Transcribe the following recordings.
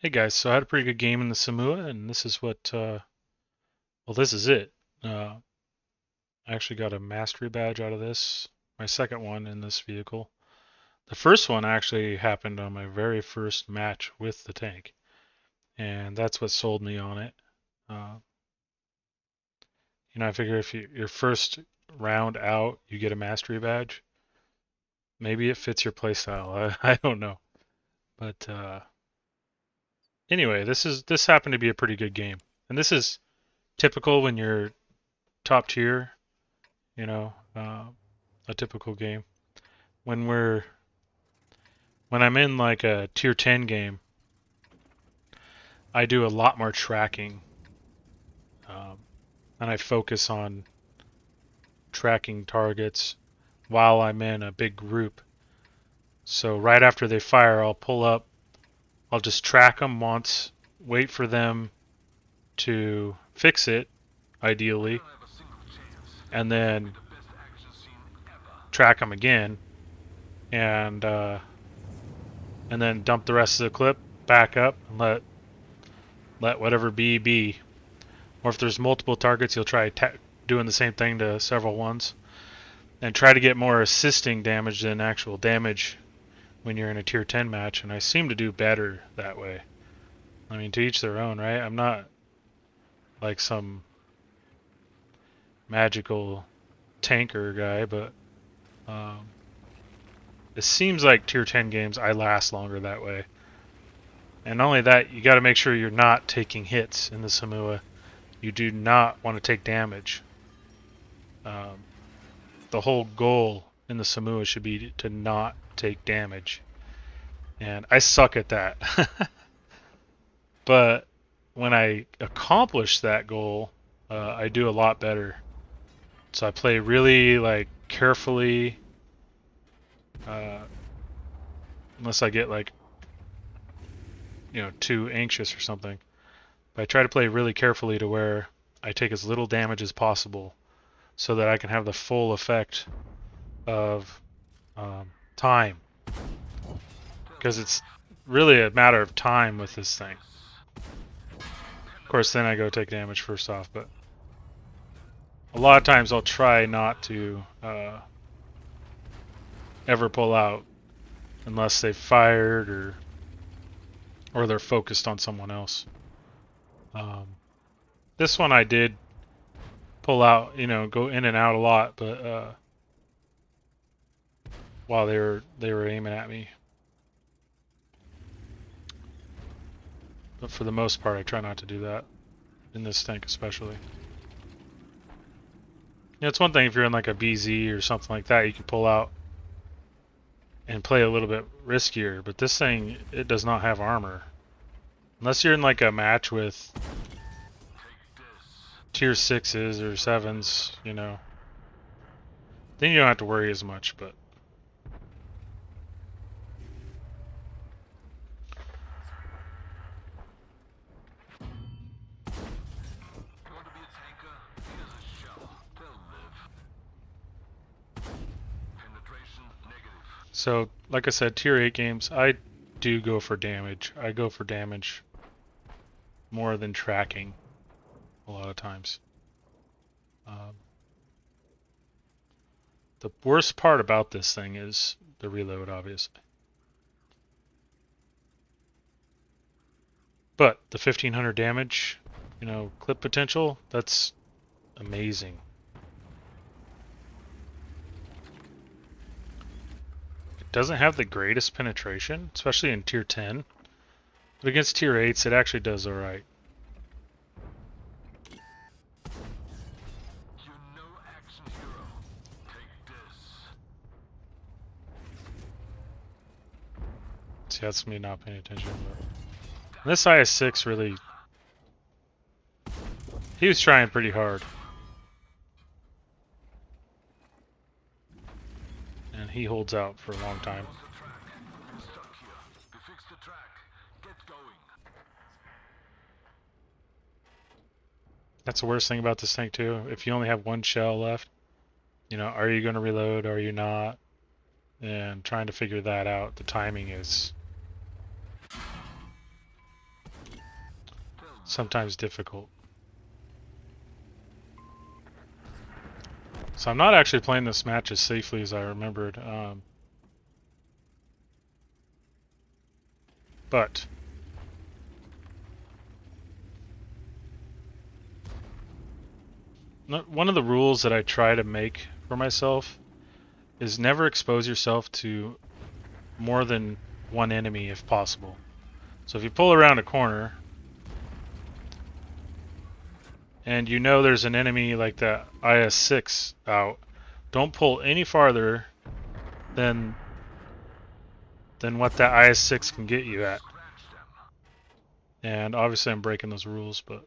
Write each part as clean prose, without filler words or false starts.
Hey guys, so I had a pretty good game in the Somua, and this is what, well, this is it. I actually got a mastery badge out of this, my second one in this vehicle. The first one actually happened on my very first match with the tank, and that's what sold me on it. Uh, I figure if your first round out, you get a mastery badge. Maybe it fits your playstyle. I don't know, but anyway, this happened to be a pretty good game, and this is typical when you're top tier. You know, a typical game. When we're when I'm in like a tier 10 game, I do a lot more tracking, um, and I focus on tracking targets while I'm in a big group. So right after they fire, I'll pull up. I'll just track them once, wait for them to fix it, ideally, and then track them again, and and then dump the rest of the clip back up and let whatever be. Or if there's multiple targets, you'll try doing the same thing to several ones and try to get more assisting damage than actual damage when you're in a tier 10 match. And I seem to do better that way. I mean, to each their own, right? I'm not like some magical tanker guy, but um, it seems like tier 10 games I last longer that way. And not only that, you got to make sure you're not taking hits in the Samua. You do not want to take damage. Um, the whole goal in the Samua should be to not take damage. And I suck at that. But when I accomplish that goal, I do a lot better. So I play really like carefully, uh, unless I get like too anxious or something. But I try to play really carefully to where I take as little damage as possible, so that I can have the full effect of time. Because it's really a matter of time with this thing. Of course, then I go take damage first off, but a lot of times I'll try not to ever pull out unless they've fired or they're focused on someone else. Um, this one I did pull out, go in and out a lot, but while they were aiming at me. But for the most part, I try not to do that in this tank, especially. It's one thing if you're in like a BZ or something like that, you can pull out and play a little bit riskier. But this thing, it does not have armor. Unless you're in like a match with tier 6s or 7s, then you don't have to worry as much, but so like I said, tier 8 games, I do go for damage. I go for damage more than tracking a lot of times. Um, the worst part about this thing is the reload, obviously. But the 1500 damage, clip potential, that's amazing. It doesn't have the greatest penetration, especially in tier 10. But against tier 8s, it actually does alright. See, that's me not paying attention. But this IS-6 really... He was trying pretty hard. And he holds out for a long time. That's the worst thing about this tank too. If you only have one shell left, are you going to reload? Are you not? And trying to figure that out. The timing is sometimes difficult. So I'm not actually playing this match as safely as I remembered. But one of the rules that I try to make for myself is never expose yourself to more than one enemy if possible. So if you pull around a corner and you know there's an enemy like that IS-6 out, don't pull any farther than what that IS-6 can get you at. And obviously I'm breaking those rules, but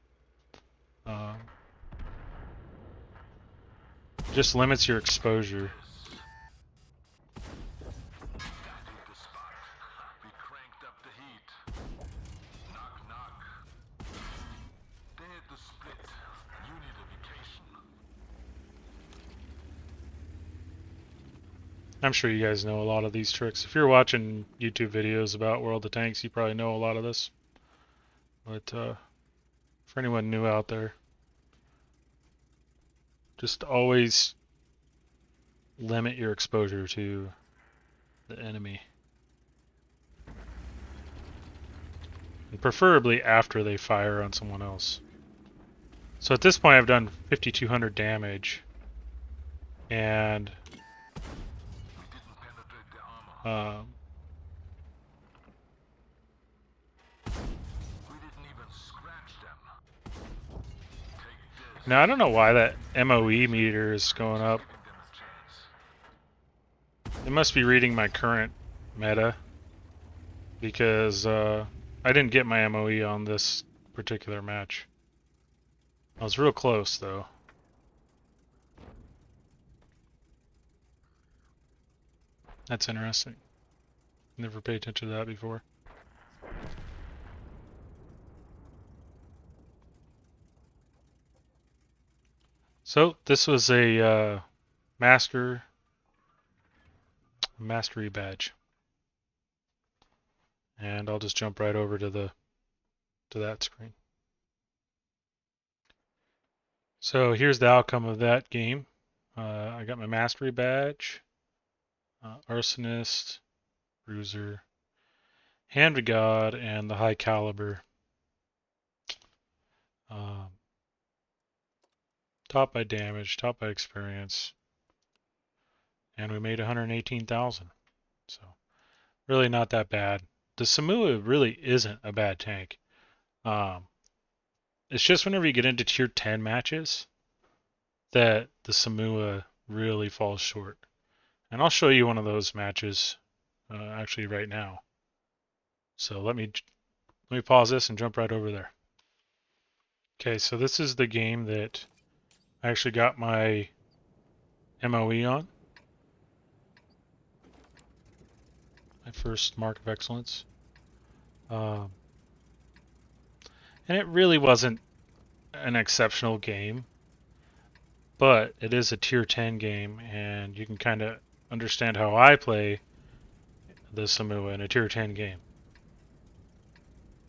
just limits your exposure. I'm sure you guys know a lot of these tricks. If you're watching YouTube videos about World of Tanks, you probably know a lot of this. But for anyone new out there, just always limit your exposure to the enemy. And preferably after they fire on someone else. So at this point I've done 5,200 damage. And now I don't know why that MOE meter is going up. It must be reading my current meta, because I didn't get my MOE on this particular match. I was real close though. That's interesting. Never paid attention to that before. So this was a mastery badge, and I'll just jump right over to that screen. So here's the outcome of that game. I got my mastery badge, arsonist, bruiser, hand of God, and the high caliber. Top by damage, top by experience, and we made 118,000. So really not that bad. The Somua really isn't a bad tank. It's just whenever you get into tier 10 matches that the Somua really falls short. And I'll show you one of those matches actually right now. So let me pause this and jump right over there. Okay, so this is the game that I actually got my MOE on. My first mark of excellence. And it really wasn't an exceptional game, but it is a tier 10 game, and you can kind of understand how I play the Somua in a tier 10 game.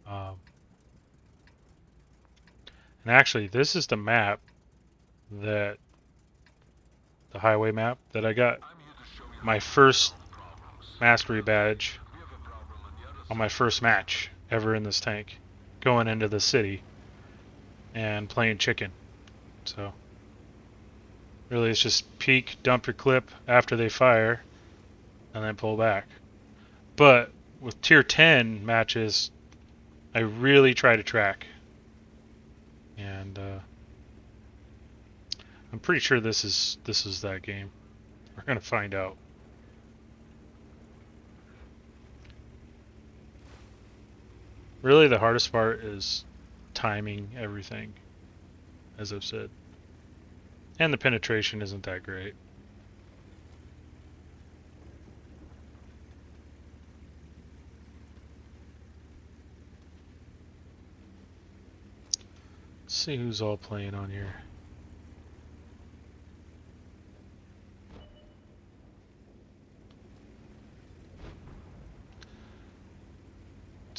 And actually, this is the map the highway map that I got my first mastery badge on my first match ever in this tank, going into the city and playing chicken. So really it's just peek, dump your clip after they fire, and then pull back. But with tier 10 matches, I really try to track. And I'm pretty sure this is that game. We're gonna find out. Really the hardest part is timing everything, as I've said. And the penetration isn't that great. Let's see who's all playing on here.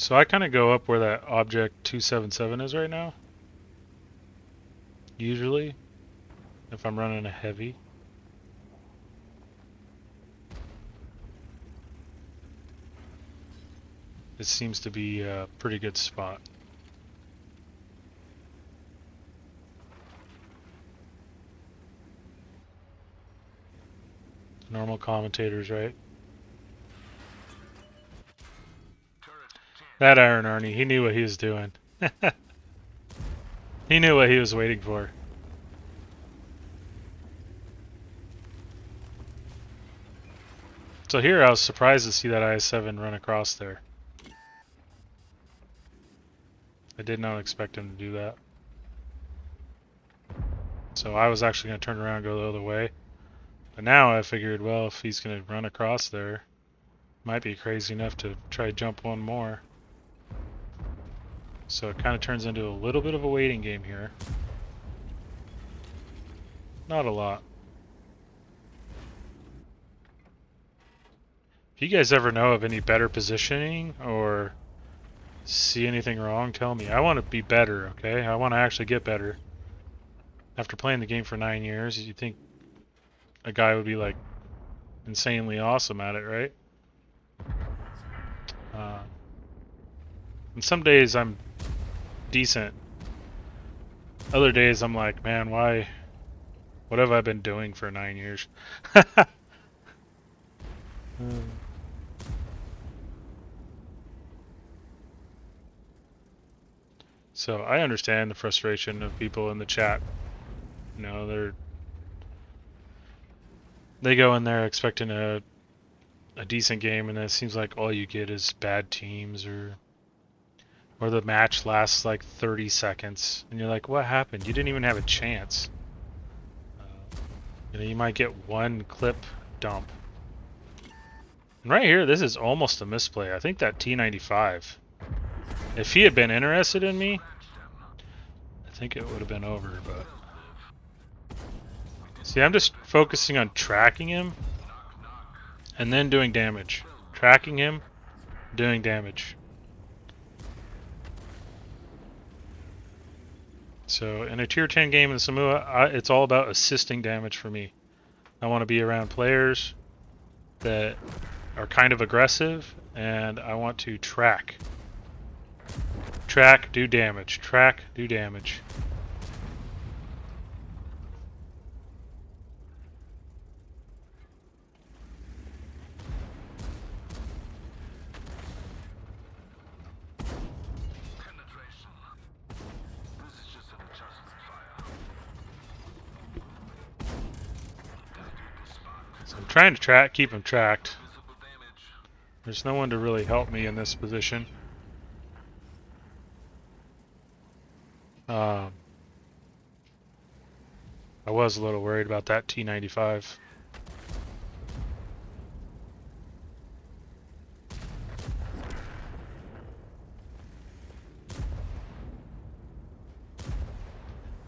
So I kind of go up where that object 277 is right now. Usually, if I'm running a heavy. This seems to be a pretty good spot. Normal commentators, right? That Iron Arnie, he knew what he was doing. He knew what he was waiting for. So here I was surprised to see that IS-7 run across there. I did not expect him to do that. So I was actually going to turn around and go the other way. But now I figured, well, if he's going to run across there, might be crazy enough to try to jump one more. So it kind of turns into a little bit of a waiting game here. Not a lot. If you guys ever know of any better positioning or see anything wrong, tell me. I want to be better, okay? I want to actually get better. After playing the game for 9 years, you'd think a guy would be like insanely awesome at it, right? And some days I'm decent. Other days I'm like, man, why? What have I been doing for 9 years? So I understand the frustration of people in the chat. You know, they go in there expecting a decent game, and it seems like all you get is bad teams, or the match lasts like 30 seconds, and you're like, what happened? You didn't even have a chance. You know, you might get one clip dump. And right here, this is almost a misplay. I think that T95, if he had been interested in me, I think it would have been over, but... See, I'm just focusing on tracking him and then doing damage. Tracking him, doing damage. So in a tier 10 game in Somua, it's all about assisting damage for me. I want to be around players that are kind of aggressive, and I want to track. Track, do damage. Track, do damage. So I'm trying to keep him tracked. There's no one to really help me in this position. I was a little worried about that T95.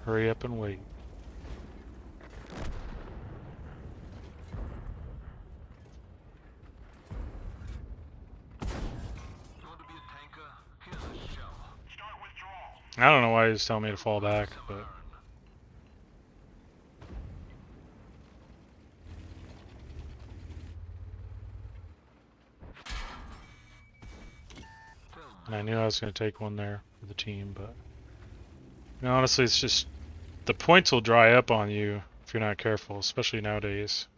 Hurry up and wait. I don't know why he was telling me to fall back, but... And I knew I was going to take one there for the team, but... You know, honestly, it's just... The points will dry up on you if you're not careful, especially nowadays.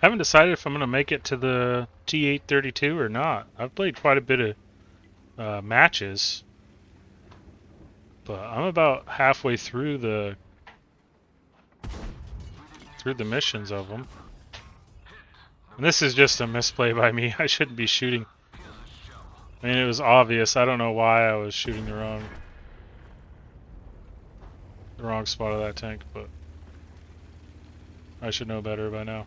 Haven't decided if I'm going to make it to the T832 or not. I've played quite a bit of matches, but I'm about halfway through the missions of them. And this is just a misplay by me. I shouldn't be shooting. I mean, it was obvious. I don't know why I was shooting the wrong spot of that tank, but I should know better by now.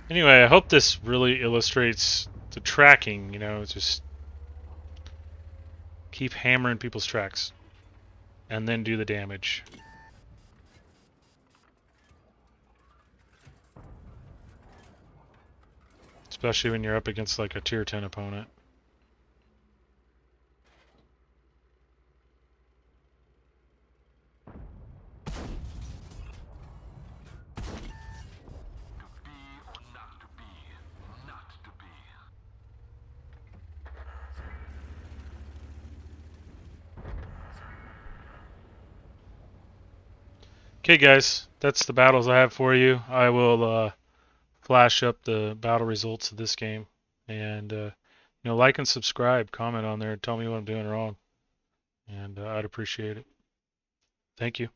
Anyway, I hope this really illustrates the tracking, you know, just keep hammering people's tracks and then do the damage. Especially when you're up against like a tier 10 opponent. Okay, guys, that's the battles I have for you. I will flash up the battle results of this game, and like and subscribe, comment on there, and tell me what I'm doing wrong, and I'd appreciate it. Thank you.